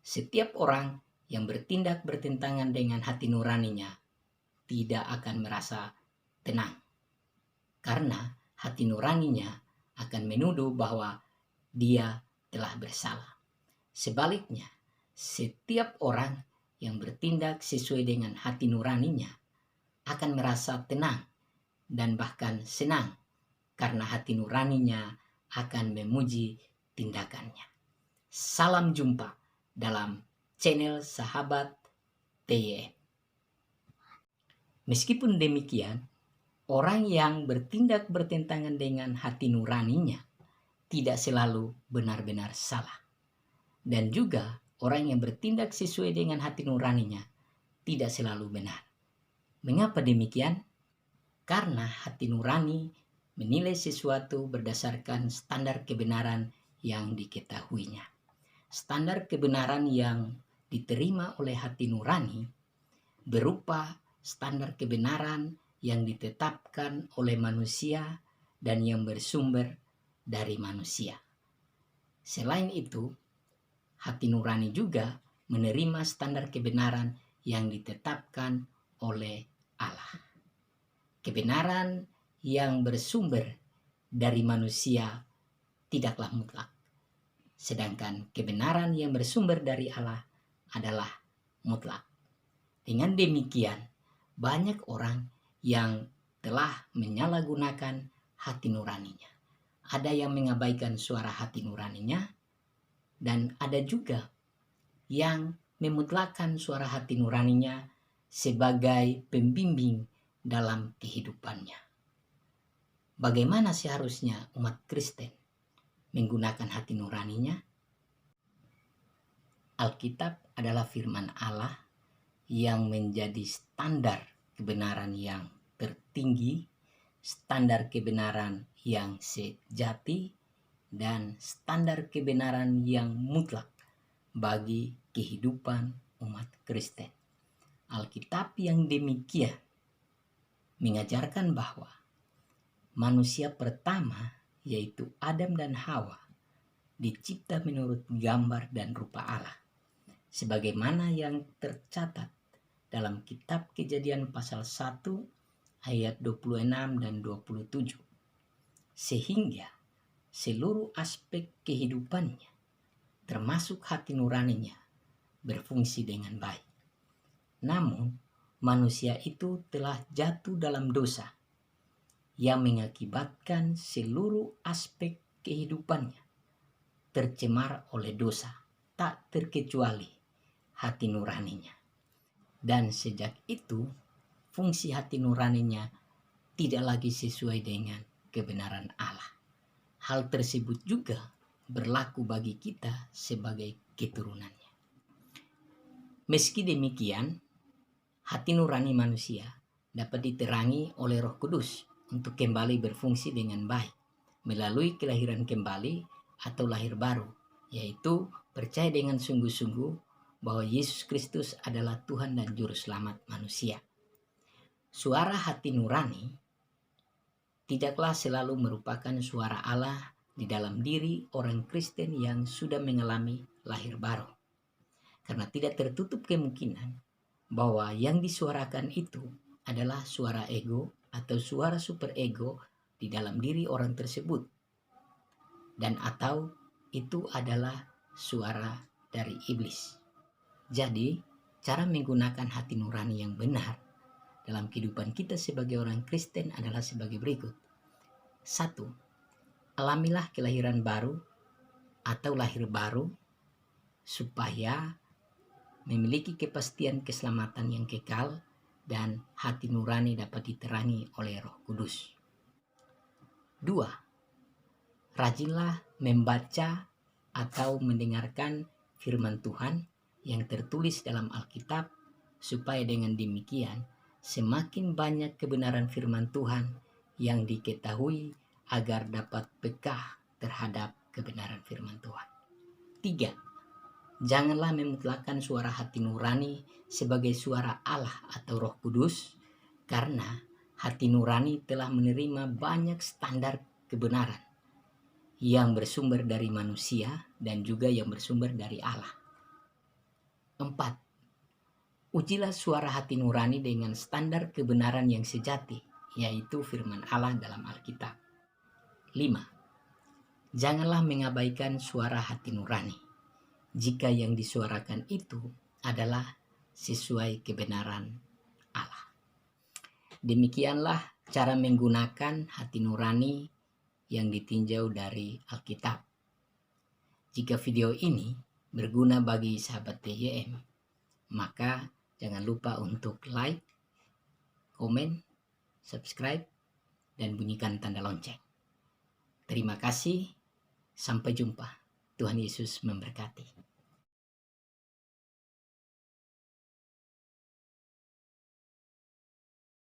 Setiap orang yang bertindak bertentangan dengan hati nuraninya tidak akan merasa tenang, karena hati nuraninya akan menuduh bahwa dia telah bersalah. Sebaliknya, setiap orang yang bertindak sesuai dengan hati nuraninya akan merasa tenang dan bahkan senang, karena hati nuraninya akan memuji tindakannya. Salam jumpa dalam channel Sahabat TYM. Meskipun demikian, orang yang bertindak bertentangan dengan hati nuraninya tidak selalu benar-benar salah. Dan juga orang yang bertindak sesuai dengan hati nuraninya tidak selalu benar. Mengapa demikian? Karena hati nurani menilai sesuatu berdasarkan standar kebenaran yang diketahuinya. Standar kebenaran yang diterima oleh hati nurani berupa standar kebenaran yang ditetapkan oleh manusia dan yang bersumber dari manusia. Selain itu, hati nurani juga menerima standar kebenaran yang ditetapkan oleh Allah. Kebenaran yang bersumber dari manusia tidaklah mutlak, sedangkan kebenaran yang bersumber dari Allah adalah mutlak. Dengan demikian, banyak orang yang telah menyalahgunakan hati nuraninya. Ada yang mengabaikan suara hati nuraninya, dan ada juga yang memutlakkan suara hati nuraninya sebagai pembimbing dalam kehidupannya. Bagaimana seharusnya umat Kristen menggunakan hati nuraninya? Alkitab adalah firman Allah yang menjadi standar kebenaran yang tertinggi, standar kebenaran yang sejati, dan standar kebenaran yang mutlak bagi kehidupan umat Kristen. Alkitab yang demikian mengajarkan bahwa manusia pertama, yaitu Adam dan Hawa, dicipta menurut gambar dan rupa Allah, sebagaimana yang tercatat dalam kitab Kejadian pasal 1 ayat 26 dan 27. Sehingga seluruh aspek kehidupannya, termasuk hati nuraninya, berfungsi dengan baik. Namun, manusia itu telah jatuh dalam dosa yang mengakibatkan seluruh aspek kehidupannya tercemar oleh dosa, tak terkecuali hati nuraninya. Dan sejak itu, fungsi hati nuraninya tidak lagi sesuai dengan kebenaran Allah. Hal tersebut juga berlaku bagi kita sebagai keturunannya. Meski demikian, hati nurani manusia dapat diterangi oleh Roh Kudus untuk kembali berfungsi dengan baik melalui kelahiran kembali atau lahir baru, yaitu percaya dengan sungguh-sungguh bahwa Yesus Kristus adalah Tuhan dan Juru Selamat manusia. Suara hati nurani tidaklah selalu merupakan suara Allah di dalam diri orang Kristen yang sudah mengalami lahir baru, karena tidak tertutup kemungkinan bahwa yang disuarakan itu adalah suara ego atau suara superego di dalam diri orang tersebut, dan atau itu adalah suara dari iblis. Jadi, cara menggunakan hati nurani yang benar dalam kehidupan kita sebagai orang Kristen adalah sebagai berikut. 1. Alamilah kelahiran baru atau lahir baru supaya memiliki kepastian keselamatan yang kekal dan hati nurani dapat diterangi oleh Roh Kudus. 2. Rajinlah membaca atau mendengarkan firman Tuhan yang tertulis dalam Alkitab, supaya dengan demikian semakin banyak kebenaran firman Tuhan yang diketahui agar dapat peka terhadap kebenaran firman Tuhan. 3. Janganlah memutlakkan suara hati nurani sebagai suara Allah atau Roh Kudus, karena hati nurani telah menerima banyak standar kebenaran yang bersumber dari manusia dan juga yang bersumber dari Allah. 4. Ujilah suara hati nurani dengan standar kebenaran yang sejati, yaitu firman Allah dalam Alkitab. 5. Janganlah mengabaikan suara hati nurani, jika yang disuarakan itu adalah sesuai kebenaran Allah. Demikianlah cara menggunakan hati nurani yang ditinjau dari Alkitab. Jika video ini berguna bagi sahabat TYM, maka jangan lupa untuk like, komen, subscribe, dan bunyikan tanda lonceng. Terima kasih. Sampai jumpa. Tuhan Yesus memberkati.